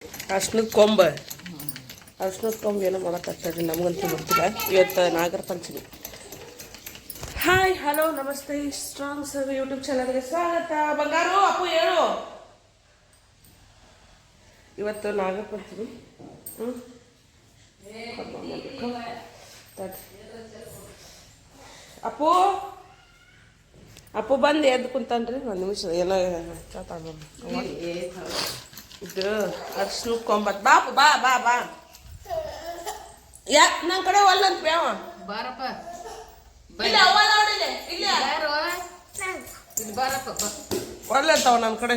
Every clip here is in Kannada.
ಅರ್ಶಿನದ ಕೊಂಬ ಏನೋ ಮಾಡತ್ತಾಗ್ತದೆ, ನಮಗಂತೂ ಗೊತ್ತಿಲ್ಲ. ಇವತ್ತು ನಾಗರ ಪಂಚಮಿ. ಹಾಯ್ ಹಲೋ ನಮಸ್ತೆ, ಸ್ಟ್ರಾಂಗ್ ಸರ್ ಯೂಟ್ಯೂಬ್ ಚಾನಲ್ಗೆ ಸ್ವಾಗತ. ಬಂಗಾರು ಅಪ್ಪು ಹೇಳು, ಇವತ್ತು ನಾಗರ ಪಂಚಮಿ. ಅಪ್ಪು ಅಪ್ಪು ಬಂದು ಎದ್ದು ಕುಂತಾನ್ರಿ. ಒಂದು ನಿಮಿಷ ಏನೋ ಇದು ಅರ್ಶಿನ ಕೊಂಬತ್ತು. ಬಾಪು ಬಾ ಬಾ ಬಾ. ಯಾಕೆ ನನ್ನ ಕಡೆ ಒಲ್ಲಂತ ಬೇವ ಬಾರಪ್ಪ. ಇಲ್ಲ ಅವ್ವ ನೋಡಿಲ್ಲ, ಇಲ್ಲ ಇಲ್ಲಿ ಬಾರಪ್ಪ. ಒಲ್ಲಂತವ ನನ್ನ ಕಡೆ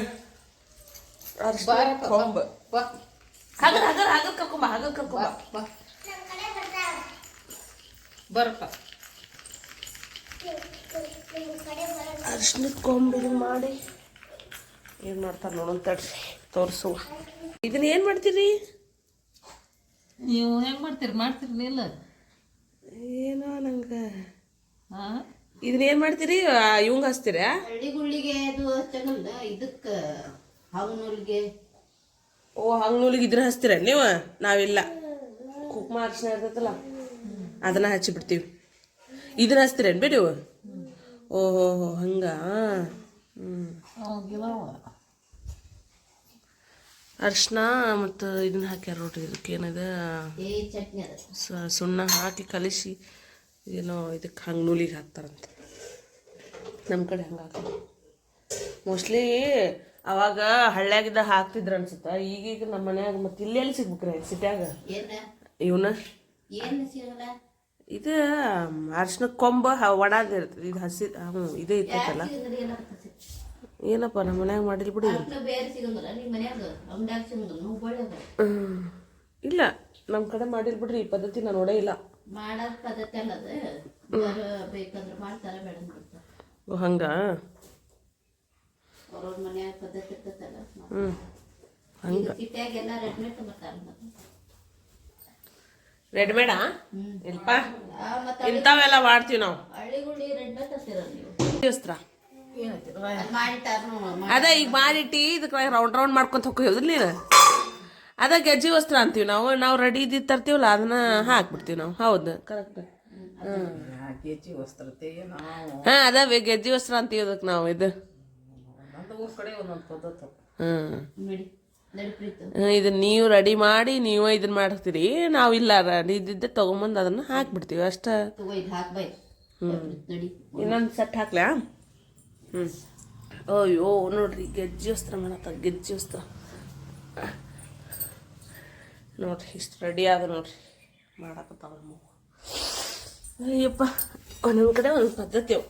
ಅರ್ಶಿನ ಕೊಂಬ. ಹಗರ್ ಹಗರ್ ಹಗರ್ ಕರ್ಕೊಂಬ, ಹಗರ್ ಕರ್ಕೊಂಬ ಬರಪ್ಪ. ಅರ್ಶಿನ ಕೊಂಬ ಮಾಡಿ ಏನು ಮಾಡ್ತಾರೆ ನೋಡೋಣ ತಡ್ರಿ, ತೋರಿಸುವ. ಇದನ್ನ ಏನು ಮಾಡ್ತೀರಿ ನೀವು? ಹೆಂಗೆ ಮಾಡ್ತೀರಿ ಇಲ್ಲ ಏನೋ ನಂಗೆ. ಹಾಂ, ಇದನ್ನ ಏನು ಮಾಡ್ತೀರಿ? ಇವಂಗ ಹಚ್ತೀರಾ? ಹಳ್ಳಿಗುಳ್ಳಿಗೆ ಅದು ಹಚ್ಚಗಲ್ಲ, ಇದಕ್ಕೆ ಹಂಗನೂಲ್ಗೆ. ಓ ಹಂಗನೂಲಿಗೆ ಇದ್ರ ಹಚ್ತೀರ ನೀವು? ನಾವಿಲ್ಲ, ಕುಕ್ಮ ಅರ್ಶಿನ ಇರ್ತೈತಲ್ಲ ಅದನ್ನ ಹಚ್ಚಿಬಿಡ್ತೀವಿ. ಇದನ್ನ ಹಚ್ತೀರೇನು ಬೇಡಿ? ಓಹೋ ಹಂಗ. ಅರ್ಶಿನ ಮತ್ತು ಇದನ್ನ ಹಾಕ್ಯಾರ ನೋಡ್ರಿ. ಇದಕ್ಕೆ ಏನಿದೆ ಚಟ್ನಿ ಸುಣ್ಣ ಹಾಕಿ ಕಲಿಸಿ ಏನೋ ಇದಕ್ಕೆ ಹಂಗೆ ನೂಲಿಗೆ ಹಾಕ್ತಾರಂತೆ. ನಮ್ಮ ಕಡೆ ಹಂಗೆ ಹಾಕ ಮೋಸ್ಟ್ಲಿ ಅವಾಗ ಹಳ್ಳ್ಯಾಗಿದ್ದ ಹಾಕ್ತಿದ್ರು ಅನ್ಸುತ್ತೆ. ಈಗೀಗ ನಮ್ಮ ಮನ್ಯಾಗ ಮತ್ತು ಇಲ್ಲೆಲ್ಲಿ ಸಿಗ್ಬೇಕ್ರಿ ಸಿಟ್ಯಾಗ ಇವನ್ನ. ಇದು ಅರ್ಶಿನ ಕೊಂಬ ಒಣದಿರ್ತದೆ, ಇದು ಹಸಿ. ಹ್ಞೂ ಇದೇ ಇರ್ತೈತಲ್ಲ. ಏನಪ್ಪ ನಮ್ಮ ಮನ್ಯಾಗ ಮಾಡಿಲ್ಲ ಬಿಡಿ. ಇಲ್ಲ ನಮ್ಮ ಕಡೆ ಮಾಡಿಲ್ಲ ಬಿಡ್ರಿ, ಈ ಪದ್ಧತಿ ನಾನು ನೋಡೇ ಇಲ್ಲ. ಮಾಡೋದ್ ಪದ್ಧತಿ ಅಲ್ಲದ, ಬೇಕಂದ್ರೆ ಮಾಡ್ತಾರ, ಬೇಡ ಮಾಡ್ತಾರ. ಓ ಹಂಗ. ಅವ್ರವ್ರ ಮನ್ಯಾಗ ಪದ್ಧತಿ ಇರ್ತೈತಲ್ಲ. ಹಂಗ ಸಿಟ್ಯಾಗೆಲ್ಲ ರೆಡಿಮೇಡ್ ಬರ್ತಾರ. ರೆಡಿಮೇಡಾ? ಇಲ್ಪ ಇಂಥವೆಲ್ಲ ಮಾಡ್ತೀವಿ ನಾವು. ಹಳ್ಳಿಗುಳ್ಳಿ ರೆಡಿಮೇಡ್ ತರ್ತೀರ ನೀವು? ವಸ್ತ್ರ ಮಾಡಿಟ್ಟಾರ. ಅದ ಈಗ ಮಾಡಿಟ್ಟು ಇದಕ್ಕೆ ರೌಂಡ್ ರೌಂಡ್ ಮಾಡ್ಕೊಂತ ಹೋಗ್ತೀವಿ ನೀನು. ಅದ ಗೆಜ್ಜಿ ವಸ್ತ್ರ ಅಂತೀವಿ ನಾವು. ನಾವು ರೆಡಿ ಇದ್ದಿದ್ದು ತರ್ತೀವಲ್ಲ ಅದನ್ನ ಹಾಕ್ಬಿಡ್ತೀವಿ ನಾವು. ಹೌದು, ಕರೆಕ್ಟ್. ಗೆಜ್ಜಿ ವಸ್ತ್ರ ಹಾಂ ಅದ ಗೆಜ್ಜಿ ವಸ್ತ್ರ ಅಂತೀವಿ ಅದಕ್ಕೆ ನಾವು. ಇದು ಊರ್ ಕಡೆ ಒಂದೊಂದು ಪದ್ಧತಿ. ಇದನ್ನ ನೀವು ರೆಡಿ ಮಾಡಿ ನೀವು ಇದನ್ನ ಮಾಡ್ತೀರಿ. ನಾವಿಲ್ಲ, ರೆಡಿ ಇದ್ದಿದ್ದೆ ತೊಗೊಂಬಂದು ಅದನ್ನು ಹಾಕ್ಬಿಡ್ತೀವಿ ಅಷ್ಟ. ಇನ್ನೊಂದು ಸೆಟ್ ಹಾಕ್ಲಾ? ಅಯ್ಯೋ ನೋಡ್ರಿ, ಗೆಜ್ಜಿ ವಸ್ತ್ರ ಮಾಡತ್ತ. ಗೆಜ್ಜಿ ವಸ್ತ್ರ ನೋಡ್ರಿ, ಇಷ್ಟು ರೆಡಿ ಆದ ನೋಡ್ರಿ, ಮಾಡಕತ್ತಾವ. ಅಯ್ಯಪ್ಪ, ಒಂದೊಂದು ಕಡೆ ಒಂದು ಪದ್ಧತಿ ಅವು.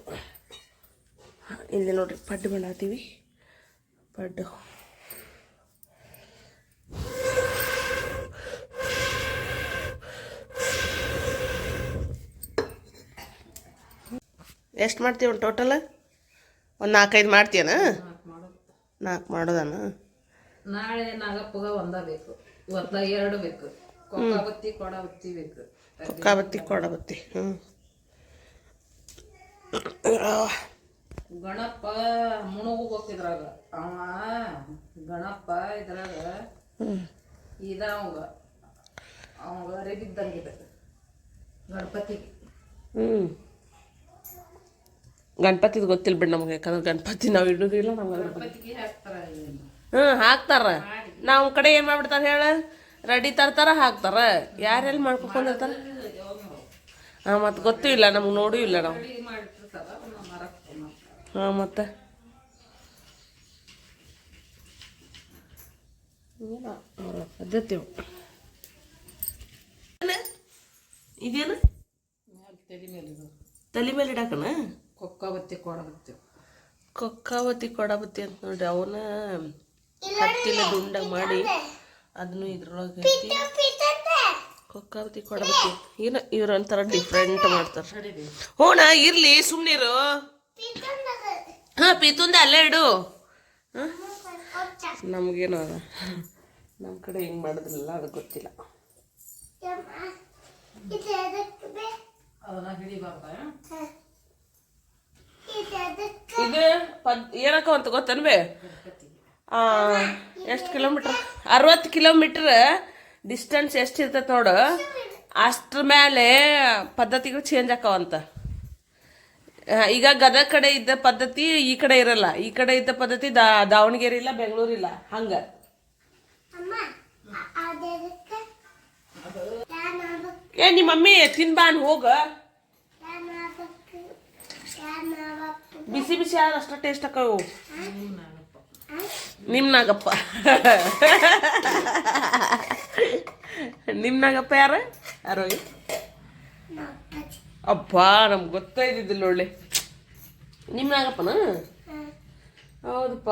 ಇಲ್ಲಿ ನೋಡ್ರಿ ಪಡ್ಡು ಮಾಡತ್ತೀವಿ. ಪಡ್ಡು ಎಷ್ಟು ಮಾಡ್ತೀವಿ ಒಂದು ಟೋಟಲ್? ಒಂದು 4-5 ಮಾಡ್ತೀಯನ? 4 ಮಾಡೋದನ? ನಾಳೆ ನಾಗಪ್ಪಗ ಒಂದ ಬೇಕು, ಇವತ್ತ 2 ಬೇಕು. ಕೊಕ್ಕಾಬತ್ತಿ ಕೊಡಬತ್ತಿ ಬೇಕು. ಕೊಕ್ಕಾಬತ್ತಿ ಕೊಡಬತ್ತಿ. ಗಣಪ ಮುಣಗು ಗೊತ್ತಿದ್ರಾಗ ಅವ ಗಣಪ ಇದ್ರಾಗ ಇದ ಅವಂಗ ಅರಿಬಿದ್ದಂಗಿದೆ ಗಣಪತಿಗೆ. ಗಣಪತಿದು ಗೊತ್ತಿಲ್ಲ ಬಿಡಿ ನಮ್ಗೆ, ಯಾಕಂದ್ರೆ ಗಣಪತಿ ನಾವು ಇಡೋದಿಲ್ಲ. ನಮ್ಗೆ ಗಣಪತಿಗೆ ಹಾಕ್ತಾರ. ಹಾಕ್ತಾರ. ನಾವು ಕಡೆ ಏನು ಮಾಡ್ಬಿಡ್ತಾರೆ ಹೇಳ, ರೆಡಿ ತರ್ತಾರ ಹಾಕ್ತಾರ. ಯಾರೆಲ್ಲಿ ಮಾಡ್ಕೊಂಡಿರ್ತಾರ? ಹಾಂ ಮತ್ತು ಗೊತ್ತೂ ಇಲ್ಲ ನಮ್ಗೆ, ನೋಡೂ ಇಲ್ಲ ನಾವು. ಹಾಂ ಮತ್ತೆ ಪದ್ಧತಿ ಇದೇನು ತಲೆ ಮೇಲೆ ಇಡಾಕನ? ಕೊಕ್ಕಾಬತ್ತಿ ಕೊಡಬತ್ತಿ. ಕೊಕ್ಕಾಬತ್ತಿ ಕೊಡಬತ್ತಿ ಅಂತ ನೋಡ್ರಿ. ಅವನ್ನ ಹತ್ತಿನ ದುಂಡಾಗ ಮಾಡಿ ಅದನ್ನು ಇದ್ರೊಳಗೆ ಕೊಕ್ಕಾಬತ್ತಿ ಕೊಡಬತ್ತಿ. ಏನು ಇವ್ರು ಒಂಥರ ಡಿಫ್ರೆಂಟ್ ಮಾಡ್ತಾರೆ. ಹ್ಞೂಣ ಇರ್ಲಿ, ಸುಮ್ಮನಿರು. ಹಾಂ ಪೀತುಂದ ಅಲ್ಲೇ ಇಡು. ನಮಗೇನು ಅದ, ನಮ್ಮ ಕಡೆ ಹಿಂಗೆ ಮಾಡೋದಿಲ್ಲ, ಅದು ಗೊತ್ತಿಲ್ಲ. ಇದು ಏನಕ್ಕ ಅಂತ ಗೊತ್ತನ್ಬೇ? ಎಷ್ಟು ಕಿಲೋಮೀಟ್ರ್ 60 ಕಿಲೋಮೀಟ್ರ್ ಡಿಸ್ಟೆನ್ಸ್ ಎಷ್ಟು ಇರ್ತೈತೆ ನೋಡು, ಅಷ್ಟ್ರ ಮೇಲೆ ಪದ್ಧತಿಗಳು ಚೇಂಜ್ ಆಕಾವಂತ. ಈಗ ಗದಗ ಕಡೆ ಇದ್ದ ಪದ್ಧತಿ ಈ ಕಡೆ ಇರಲ್ಲ, ಈ ಕಡೆ ಇದ್ದ ಪದ್ಧತಿ ದಾವಣಗೆರೆ ಇಲ್ಲ, ಬೆಂಗಳೂರು ಇಲ್ಲ, ಹಂಗ. ಏ ನಿಮ್ಮ ಮಮ್ಮಿ ತಿನ್ಬಾನ್ ಹೋಗ, ಬಿಸಿ ಬಿಸಿ ಆದ್ರೆ ಅಷ್ಟ ಟೇಸ್ಟ್ ಆಕವು. ನಿಮ್ ನಾಗಪ್ಪ ನಿಮ್ ನಾಗಪ್ಪ ಯಾರು ಅಪ್ಪ, ನಮ್ಗೆ ಗೊತ್ತೇ ಇದ್ದಿದ್ದಿಲ್ಲ. ಒಳ್ಳೆ ನಿಮ್ಮ ನಾಗಪ್ಪನ? ಹೌದಪ್ಪ,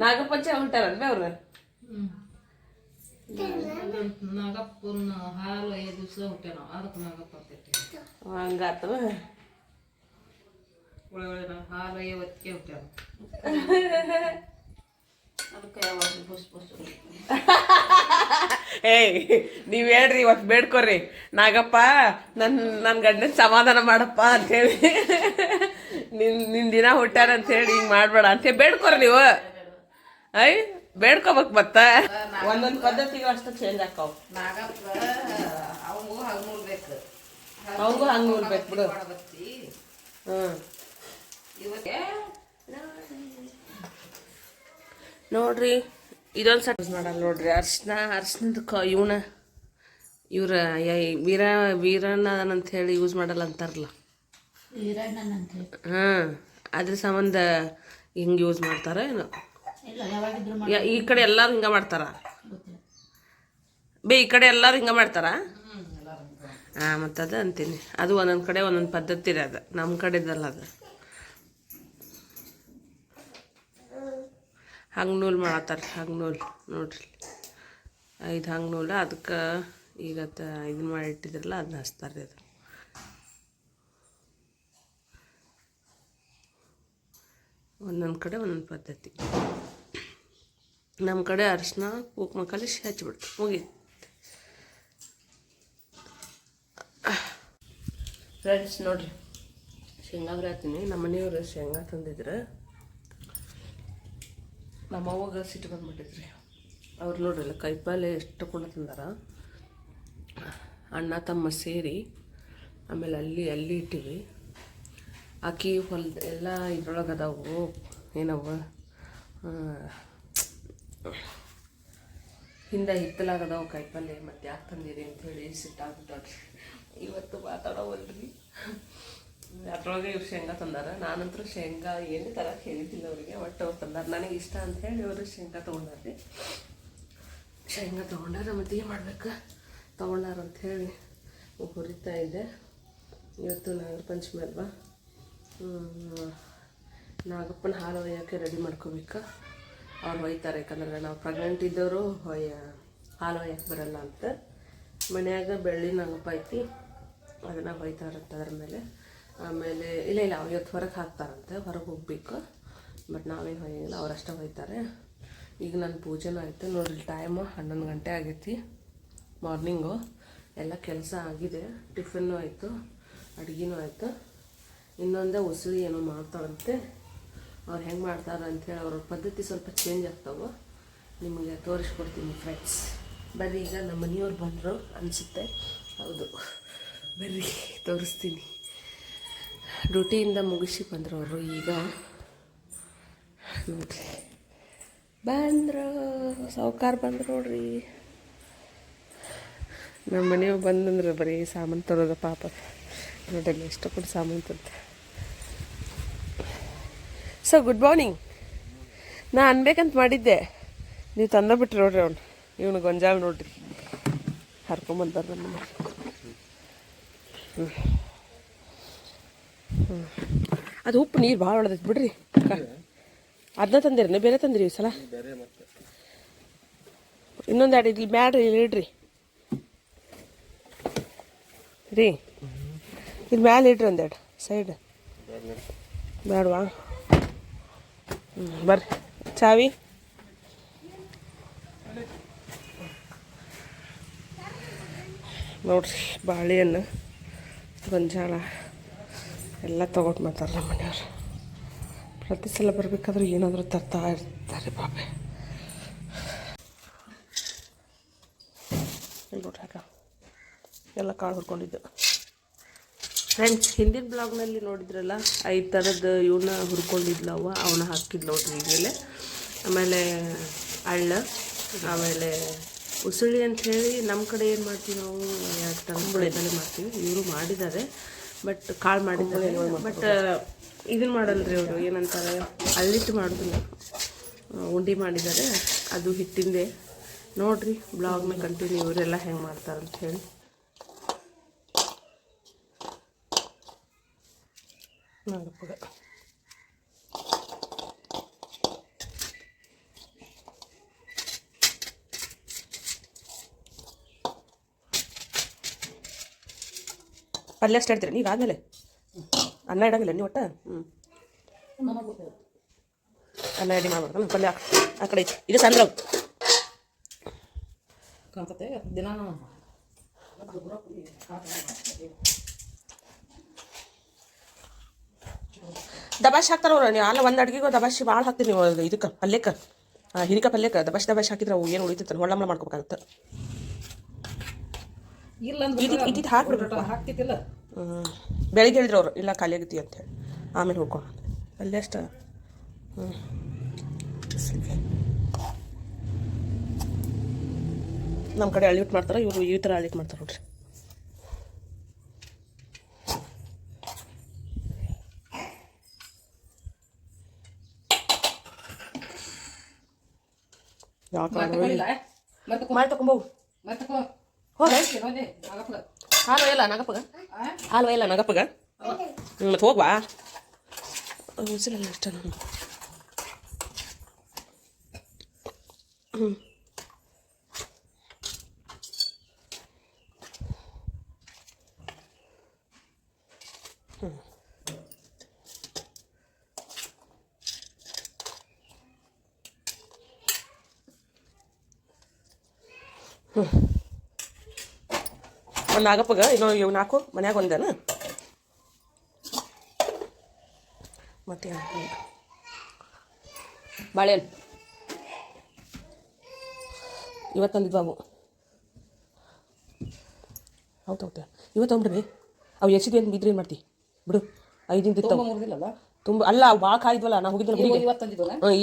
ನಾಗಪಂಚ ಹೊಂಟಾರಲ್ವೇ ಅವ್ರು? ನಾಗಪ್ಪನ ಹಾಲು 5 ದಿವಸ ಹುಟ್ಟೆ ನಾವು, ಅದಕ್ಕೆ ನಾಗಪ್ಪ ಹಂಗಾತವ. ಒಳಗಡೆ ನಾವು ಹಾಲು 50ಕ್ಕೆ ಹುಟ್ಟೆ ಅದಕ್ಕೆ ಯಾವಾಗ ಏಯ್ ನೀವ್ ಹೇಳ್ರಿ, ಇವತ್ತು ಬೇಡ್ಕೊರಿ, ನಾಗಪ್ಪ ನನ್ನ ಗಂಡನ ಸಮಾಧಾನ ಮಾಡಪ್ಪ ಅಂತೇಳಿ, ನಿನ್ ದಿನ ಹುಟ್ಟಾರ ಅಂತ ಹೇಳಿ ಹಿಂಗ್ ಮಾಡ್ಬೇಡ ಅಂತ ಬೇಡ್ಕೊರಿ ನೀವು. ಐ ಬೇಡ್ಕೋಬೇಕು, ಮತ್ತ ಒಂದೊಂದು ಪದ್ಧತಿಗಳು ಅಷ್ಟು ಚೇಂಜ್ ಆಕಾವ್. ನಾಗಪ್ಪ ಅವಂಗೂ ಹಂಗೆ ನೋಡ್ಬೇಕು, ಅವಂಗೂ ಹಂಗೆ ನೋಡ್ಬೇಕು ಬಿಡು. ಇವತ್ತೇ ನೋಡ್ರಿ, ಇದೊಂದು ಸಟ್ ಯೂಸ್ ಮಾಡಲ್ಲ ನೋಡ್ರಿ. ಅರ್ಶಿನದ ಇವ್ರ ವೀರಣ್ಣ ಅಂತ ಹೇಳಿ ಯೂಸ್ ಮಾಡಲ್ಲ ಅಂತಾರಲ್ಲ. ಹಾಂ, ಅದ್ರ ಸಂಬಂಧ ಹಿಂಗೆ ಯೂಸ್ ಮಾಡ್ತಾರ ಏನು? ಈ ಕಡೆ ಎಲ್ಲರೂ ಹಿಂಗೆ ಮಾಡ್ತಾರ ಈ ಕಡೆ ಎಲ್ಲರೂ ಹಿಂಗೆ ಮಾಡ್ತಾರ. ಹಾಂ, ಮತ್ತು ಅದು ಅಂತೀನಿ, ಅದು ಒಂದೊಂದು ಕಡೆ ಒಂದೊಂದು ಪದ್ಧತಿ ರೀ, ಅದು ನಮ್ಮ ಕಡೆದಲ್ಲ. ಅದು ಹಂಗೆ ನೂಲು ಮಾಡತ್ತಾರೆ, ಹಂಗೆ ನೂಲು ನೋಡ್ರಿ, 5 ಹಂಗೆ ನೂಲು. ಅದಕ್ಕೆ ಈಗ ಇದನ್ನ ಮಾಡಿ ಇಟ್ಟಿದ್ರಲ್ಲ, ಅದನ್ನ ಹಚ್ತಾರೆ. ಅದು ಒಂದೊಂದು ಕಡೆ ಒಂದೊಂದು ಪದ್ಧತಿ. ನಮ್ಮ ಕಡೆ ಅರಿಶಿನ ಕುಂಕುಮ ಕಲಿಸಿ ಹಚ್ಚಿಬಿಡ್ತು, ಮುಗೀತು. ಫ್ರೆಂಡ್ಸ್ ನೋಡ್ರಿ, ಶೇಂಗಾ ಹಾಕ್ತೀನಿ. ನಮ್ಮ ಮನೆಯವರು ಶೇಂಗಾ ತಂದಿದ್ರು, ನಮ್ಮ ಅವ್ವಾಗ ಸಿಟ್ಟು ಬಂದ್ಬಿಟ್ಟಿದ್ರಿ. ಅವ್ರು ನೋಡ್ರಲ್ಲ, ಕೈಪಾಲೆ ಎಷ್ಟು ಕೊಂಡ ತಂದಾರ, ಅಣ್ಣ ತಮ್ಮ ಸೇರಿ. ಆಮೇಲೆ ಅಲ್ಲಿ ಇಟ್ಟಿವಿ. ಆಕಿ ಎಲ್ಲ ಇದ್ರೊಳಗೆ ಅದಾವು, ಏನವ ಹಿಂದೆ ಹಿತ್ತಲಾಗದಾವು ಕಾಯಿಪಲ್ಲೆ, ಮತ್ತು ಯಾಕೆ ತಂದಿರಿ ಅಂಥೇಳಿ ಸಿಟ್ಟಾಗ್ಬಿಟ್ಟಾಡ್ರಿ. ಇವತ್ತು ಮಾತಾಡೋವಲ್ರಿ, ಅದ್ರೊಳಗೆ ಇವ್ರು ಶೇಂಗಾ ತಂದಾರ. ನಾನಂತರೂ ಶೇಂಗಾ ಏನೇ ತರಕ್ಕೆ ಹೇಳಿದ್ದಿಲ್ಲ ಅವರಿಗೆ, ಒಟ್ಟು ಅವ್ರು ತಂದಾರ, ನನಗೆ ಇಷ್ಟ ಅಂಥೇಳಿ ಅವರು ಶೇಂಗಾ ತೊಗೊಂಡಾರ್ರಿ. ಶೇಂಗಾ ತೊಗೊಂಡಾರ, ಮತ್ತು ಏನು ಮಾಡ್ಬೇಕು ತೊಗೊಂಡಾರ ಅಂಥೇಳಿ ಹುರಿತಾ ಇದ್ದೆ. ಇವತ್ತು ನಾಗರ ಪಂಚಮಿ ಅಲ್ವಾ, ನಾಗಪ್ಪನ ಹಾಲು ಒಯ್ಯೋಕ್ಕೆ ರೆಡಿ ಮಾಡ್ಕೋಬೇಕು. ಅವ್ರು ಒಯ್ತಾರೆ, ಯಾಕಂದ್ರೆ ನಾವು ಪ್ರೆಗ್ನೆಂಟ್ ಇದ್ದವರು ಹಾಲು ಒಯ್ಯಕ್ಕೆ ಬರಲ್ಲ ಅಂತ. ಮನ್ಯಾಗ ಬೆಳ್ಳಿ ನಾಗಪ್ಪ ಐತಿ, ಅದನ್ನು ಒಯ್ತಾರಂತ ಅದ್ರ ಮೇಲೆ. ಆಮೇಲೆ ಇಲ್ಲ ಇವತ್ತು ಹೊರಗೆ ಹಾಕ್ತಾರಂತೆ, ಹೊರಗೆ ಹೋಗ್ಬೇಕು. ಬಟ್ ನಾವೇನು ಹೊಯ್ಯಂಗಿಲ್ಲ, ಅವರಷ್ಟೇ ಒಯ್ತಾರೆ. ಈಗ ನನ್ನ ಪೂಜೆನೂ ಆಯಿತು ನೋಡ್ರಿ. ಟೈಮು 11 ಗಂಟೆ ಆಗೈತಿ ಮಾರ್ನಿಂಗು. ಎಲ್ಲ ಕೆಲಸ ಆಗಿದೆ, ಟಿಫನ್ನು ಆಯಿತು, ಅಡುಗೆನೂ ಆಯಿತು. ಇನ್ನೊಂದೇ ಉಸುಳಿ ಏನೋ ಮಾಡ್ತಾರಂತೆ, ಅವ್ರು ಹೆಂಗೆ ಮಾಡ್ತಾರೆ ಅಂಥೇಳಿ ಅವ್ರ ಪದ್ಧತಿ ಸ್ವಲ್ಪ ಚೇಂಜ್ ಆಗ್ತಾವೆ. ನಿಮಗೆ ತೋರಿಸ್ಕೊಡ್ತೀನಿ ಫ್ರೆಂಡ್ಸ್. ಬರ್ರಿ, ಈಗ ನಮ್ಮ ಮನೆಯವ್ರು ಬಂದರು ಅನಿಸುತ್ತೆ. ಹೌದು, ಬರ್ರಿ ತೋರಿಸ್ತೀನಿ. ಡ್ಯೂಟಿಯಿಂದ ಮುಗಿಸಿ ಬಂದರು ಅವರು. ಈಗ ನೋಡ್ರಿ ಬಂದರು, ಸಾವುಕಾರ ಬಂದರು ನೋಡ್ರಿ. ನಮ್ಮ ಮನೆಯವ್ರು ಬಂದಂದ್ರೆ ಬರೀ ಸಾಮಾನು ತರೋದು ಪಾಪ. ನೋಡಲ್ಲ ಎಷ್ಟು ಕೊಟ್ಟು ಸಾಮಾನು ತಂತೆ. So good morning. ನಾ ಅನ್ಬೇಕಂತ ಮಾಡಿದ್ದೆ, ನೀವು ತಂದ ಬಿಟ್ರಿ ನೋಡ್ರಿ. ಇವನು ಗೊಂಜಾಳ ನೋಡ್ರಿ ಹರ್ಕೊಂಬಂತಾರೆ ನಮ್ಮ ಮನೆ. ಅದು ಉಪ್ಪು ನೀರು ಭಾಳ ಹೊಡೆದೈತೆ ಬಿಡ್ರಿ. ಅದನ್ನ ತಂದಿರಿ, ಬೇರೆ ತಂದಿರಿ ಈ ಸಲ. ಇನ್ನೊಂದು ಎರಡು ಇಲ್ಲಿ ಬ್ಯಾಡ್ರಿ, ಇಲ್ಲಿ ಇಡ್ರಿ ರೀ, ಇಲ್ಲಿ ಮ್ಯಾಲೆ ಇಡ್ರಿ ಒಂದೆರಡು ಸೈಡ್. ಬೇಡವಾ? ಬರ್ರಿ, ಚಾವಿ ನೋಡ್ರಿ. ಬಾಳೆಹಣ್ಣು, ಗೊಂಜಾಳ ಎಲ್ಲ ತೊಗೊಟ್ಟು ಮಾಡ್ತಾರೆ ನಮ್ಮ ಮನೆಯವ್ರು. ಪ್ರತಿ ಸಲ ಬರಬೇಕಾದ್ರೆ ಏನಾದರೂ ತರ್ತಾ ಇರ್ತಾರೆ ಪಾಪೆ. ನೋಡ್ರಿ ಅಕ್ಕ ಎಲ್ಲ ಕಾಳು ಹುರ್ಕೊಂಡಿದ್ದು. ಫ್ರೆಂಡ್ಸ್, ಹಿಂದಿನ ಬ್ಲಾಗ್ನಲ್ಲಿ ನೋಡಿದ್ರಲ್ಲ 5 ಥರದ್ದು ಇವನ್ನ ಹುರ್ಕೊಂಡಿದ್ಲವ, ಅವನ್ನ ಹಾಕಿದ್ಲು ನೋಡ್ರಿ ಈಗಲೇ. ಆಮೇಲೆ ಅಳ್ಳ, ಆಮೇಲೆ ಉಸುಳಿ ಅಂಥೇಳಿ ನಮ್ಮ ಕಡೆ ಏನು ಮಾಡ್ತೀವಿ ನಾವು 2 ಥರ ಬೆಳೆದಲ್ಲೇ ಮಾಡ್ತೀವಿ. ಇವರು ಮಾಡಿದ್ದಾರೆ, ಬಟ್ ಕಾಳು ಮಾಡಿದ್ದಾರೆ. ಬಟ್ ಇದನ್ನು ಮಾಡಲ್ರಿ ಅವರು, ಏನಂತಾರೆ ಅಳ್ಳಿಟ್ಟು ಮಾಡೋದಿಲ್ಲ, ಉಂಡೆ ಮಾಡಿದ್ದಾರೆ. ಅದು ಹಿಟ್ಟಿಂದೆ. ನೋಡಿರಿ ಬ್ಲಾಗ್ನ ಕಂಟಿನ್ಯೂ ಇವರೆಲ್ಲ ಹೆಂಗೆ ಮಾಡ್ತಾರಂತ ಹೇಳಿ. ನಾಗಪ್ಪಗ ಪಲ್ಯ ಅಷ್ಟು ಹೇಳ್ತೀರ ನೀವು ಆದಮೇಲೆ ಅನ್ನ ಇಡಂಗಿಲ್ಲ ನೀವು ಒಟ್ಟು? ಅನ್ನ ರೆಡಿ ಮಾಡ್ಬಾರ್ದು, ಪಲ್ಯ ಆ ಕಡೆ ಐತಿ. ಇದು ಸಂದ್ರ ಕಾಣ್ತತೆ ದಿನ ದಬಾಶ್ ಹಾಕ್ತಾರ ಅವ್ರು. ನೀವು ಅಲ್ಲ ಒಂದು ಅಡುಗೆಗೂ ದಬಾಶಿ ಭಾಳ ಹಾಕ್ತೀರಿ ನೀವು. ಇದಕ್ಕೆ ಪಲ್ಯಕ್ಕೆ, ಹಿರಿಕ ಪಲ್ಯಕ್ಕೆ ದಬಾಶ್ ಹಾಕಿದ್ರೆ ಅವು ಏನು ಉಳಿತೈತೆ ಹೊಳ್ಳಂಬಳ ಮಾಡ್ಕೋಬೇಕಾಗತ್ತೆ. ಇಲ್ಲ ಇದು ಹಾಕ್ಬಿಡ್ಬೇಕು. ಹಾಕ್ತಿದ್ದಿಲ್ಲ. ಬೆಳಿಗ್ಗೆ ಹೇಳಿದ್ರು ಅವರು, ಇಲ್ಲ ಖಾಲಿ ಆಗೈತಿ ಅಂತೇಳಿ. ಆಮೇಲೆ ಹುಡ್ಕೊಂಡು ಪಲ್ಯ ಅಷ್ಟ. ನಮ್ಮ ಕಡೆ ಅಳ್ಳಿಟ್ಟು ಮಾಡ್ತಾರೆ, ಇವರು ಈ ಥರ ಅಳ್ಳಿಟ್ಟು ಮಾಡ್ತಾರೆ ನೋಡ್ರಿ. ಮಾಡಿ ತಗೊಂಬೋವು. ಹಾಲು ಒಯ್ಯಲ್ಲ ನಾಗಪ್ಪಗ? ಹಾಲು ಒಯ್ಯಲ್ಲ ನಾಗಪ್ಪಗ? ಮತ್ತೆ ಹೋಗ್ವಾ ಉಸಿಲಲ್ಲ ಇಷ್ಟ. ಒಂದು ನಾಗಪ್ಪಗ ಇನ್ನೂ ಇವು 4 ಮನ್ಯಾಗ ಒಂದೇನ ಮತ್ತೆ ಬಾಳೆಹಣ್ಣು ಇವತ್ತು ತಂದಿದ್ವು ಅವು. ಹೌದು ಹೌದು ಇವತ್ತು ತೊಗೊಂಡ್ರಿ. ಅವು ಎಸಿದು ಏನು ಬಿದ್ದರೆ ಏನು ಮಾಡ್ತಿ ಬಿಡು. 5 ದಿನ ಇರ್ತಾವೆ ತುಂಬ. ಅಲ್ಲ ಅವು ಭಾಳ ಕಾಯಿದ್ವಲ್ಲ, ನಾವು ಹೋಗಿದ್ವಲ್ಲ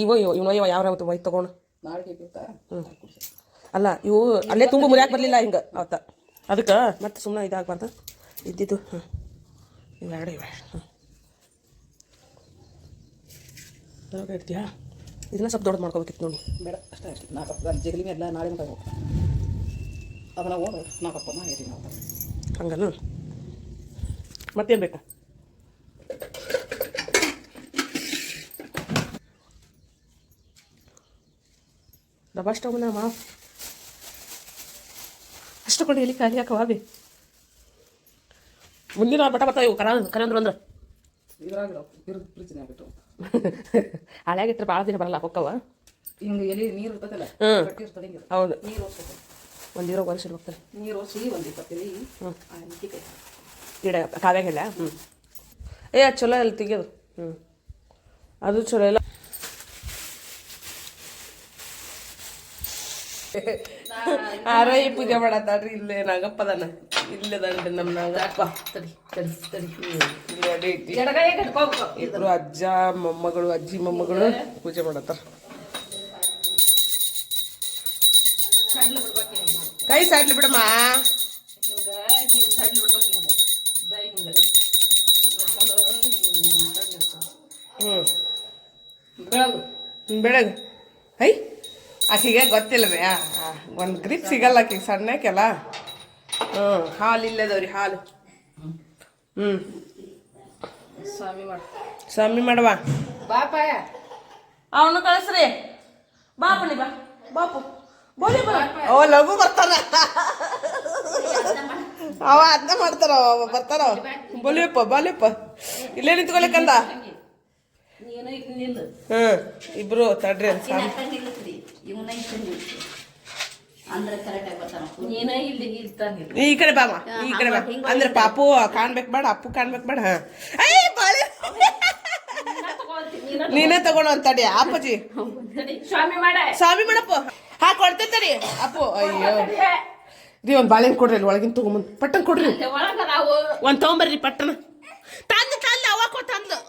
ಇವ ಯಾವ ಒಯ್ದು ತೊಗೊಂಡು. ಅಲ್ಲ ಇವು ಅಲ್ಲೇ ತುಂಬ ಮುರಿಯಾಕೆ ಬರಲಿಲ್ಲ ಹಿಂಗೆ ಅವತ್ತ. ಅದಕ್ಕೆ ಮತ್ತೆ ಸುಮ್ಮನೆ ಇದಾಗಬಾರ್ದು ಇದ್ದಿದ್ದು. ಇವೆರಡು ಇವೆ. ಇಡ್ತೀಯಾ? ಇದನ್ನ ಸ್ವಲ್ಪ ದೊಡ್ಡದು ಮಾಡ್ಕೋಬೇಕಿತ್ತು ನೋಡಿ. ಬೇಡ ಅಷ್ಟೇ ಅಷ್ಟೇ. 4 ಜಗಲಿ ಎಲ್ಲ ನಾಳೆ ಮಾಡ್ಬೇಕು. ಅದನ್ನ ಓಡು 4 ಹೇಳ್ತೀವಿ ನಾವು. ಹಂಗನು ಮತ್ತೇನು ಬೇಕಾ? ಡಬ್ಬ ಸ್ಟವ್ ಮಾ ಅಷ್ಟು ಕೊಡಿ. ಎಲ್ಲಿ ಖಾಲಿ ಹಾಕವಾ ಬಿ ಮುಂದಿನ ಬಟ ಬರ್ತಾವೆ ಇವು ಕರಂದ್ರು ಅಂದ್ರೆ ಹಳೆಯಾಗಿತ್ತು ಭಾಳ ದಿನ ಬರಲ್ಲ ಹೊಕ್ಕವ. ಹಿಂಗೆ ಎಲ್ಲಿ ನೀರು ಇರ್ತದಲ್ಲ, ಹೌದು, ನೀರು ಒಂದು 20 ವರ್ಷ ಹೋಗ್ತಾರೆ. ನೀರು ಓದಿಸಿ ಒಂದು 20 ಎಲೆ ಗಿಡ ಕಾವ್ಯಾಗ ಇಲ್ಲ. ಅದು ಚಲೋ ಅಲ್ಲಿ ತೆಗಿಯೋದು. ಅದು ಚಲೋ ಇಲ್ಲ. ಆರೈ ಪೂಜೆ ಮಾಡತ್ತಾಡ್ರಿ. ಇಲ್ಲೇ ನಾಗಪ್ಪದನ, ಇಲ್ಲದನ್ರಿ ನಮ್ಮ ನಾಗಪ್ಪ. ಇಬ್ರು ಅಜ್ಜ ಮೊಮ್ಮಗಳು, ಅಜ್ಜಿ ಮೊಮ್ಮಗಳು ಪೂಜೆ ಮಾಡತ್ತಾರ. ಕೈ ಸಾಡ್ಲಿ ಬಿಡಮ್ಮ. ಬೆಳಗ್ಗೆ ಐ ಆಕೆಗೆ ಗೊತ್ತಿಲ್ಲವೇ, ಒಂದು ಗ್ರಿಪ್ ಸಿಗಲ್ಲ ಆಕೆಗೆ ಸಣ್ಣಕ್ಕೆಲ್ಲ. ಹಾಲು ಇಲ್ಲದವ್ರಿ ಹಾಲು. ಸ್ವಾಮಿ ಮಾಡವಾ ಬಾಪ ಅವನು ಕಳಿಸ್ರಿ. ಬಾಪನಿ ಬಾ ಬಾಪು ಬೋಲಿ ಬರ. ಅವ ಲಘು ಬರ್ತಾನ, ಅವ ಅದನ್ನ ಮಾಡ್ತಾರ. ಅವ ಬರ್ತಾರ. ಬೋಲಿಯಪ್ಪ ಬಾಲಿಯಪ್ಪ ಇಲ್ಲೇ ನಿಂತ್ಕೊಳಿಕಂದ. ಇಬ್ರು ತಡ್ರಿ ಈ ಕಡೆ ಬಾಮ, ಈ ಕಡೆ ಬಾ. ಅಂದ್ರೆ ಪಾಪು ಕಾಣ್ಬೇಕು ಬೇಡ, ಅಪ್ಪು ಕಾಣ್ಬೇಕು ಬೇಡ. ನೀನೇ ತಗೊಂಡು ಅಂತಡಿ ಅಪ್ಪಾಜಿ ಸ್ವಾಮಿ ಮಾಡ ಸ್ವಾಮಿ ಮಾಡಪ್ಪ ಕೊಡ್ತೇತಡಿ ಅಪ್ಪು ಅಯ್ಯೋ ರೀ ಒಂದು ಬಾಳೆಹಣ್ಣು ಕೊಡ್ರಿ ಅಲ್ಲಿ ಒಳಗಿನ ತಗೊಂಬಂದು ಪಟ್ಟನ್ ಕೊಡ್ರಿ ಒಳಗ ನಾವು ಒಂದು ತಗೊಂಬರ್ರಿ ಪಟ್ಟಣ ತಂದು ತಂದು ಅವ ಕೊಟ್ಟಂದ್ಲು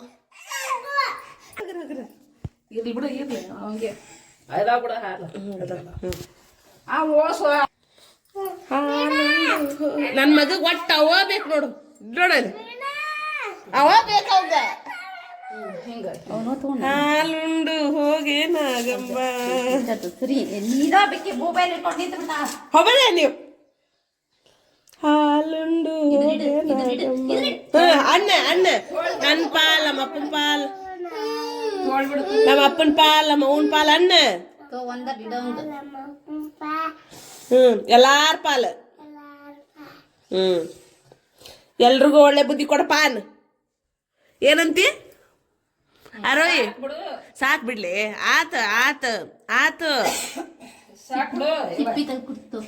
ಇರ್ಲಿ ಬಿಡು ಇರ್ಲಿ ಅವಂಗೆ ಅದ ಬಿಡ ಹಾಲು ಆ ಓಸು ನನ್ನ ಮಗ ಒಟ್ಟು ಅವ ಬೇಕು ನೋಡು ನೋಡಲ್ಲ ಅವ ಬೇಕು ಅವಂಗ ಹಿಂಗ ಹಾಲುಂಡು ಹೋಗಿ ನಾಗಮ್ಮ ಸರಿ ನೀನಾ ಬೇಕಿ ಮೊಬೈಲ್ ಇಟ್ಕೊಂಡು ನಿಂತ್ಬಿಟ್ಟ ಹೋಗಲ್ಲ ನೀವು ಹಾಲುಂಡು ಹೋಗಿ ನಾಗಮ್ಮ ಅಣ್ಣ ಅಣ್ಣ ನನ್ನ ಪಾಲ್ ನಮ್ಮ ಅಪ್ಪನ ಪಾಲ್ ನಮ್ಮ ಅಪ್ಪನ ಪಾಲ್ ನಮ್ಮ ಅವನ ಪಾಲ್ ಅಣ್ಣ ಒಂದ ಗಿಡವಂಗ ಎಲ್ಲಾರ ಪಾಲ್ ಎಲ್ರಿಗೂ ಒಳ್ಳೆ ಬುದ್ಧಿ ಕೊಡಪಾನ್ ಏನಂತಿ ಅರೋಯ್ ಸಾಕ್ ಬಿಡ್ಲಿ ಆತ ಆತ ಆತ ಸಾಕ್ ಬಿಡು ಸಿಪ್ಪಿ ತೆಗ್ದು ಕುಡ್ತು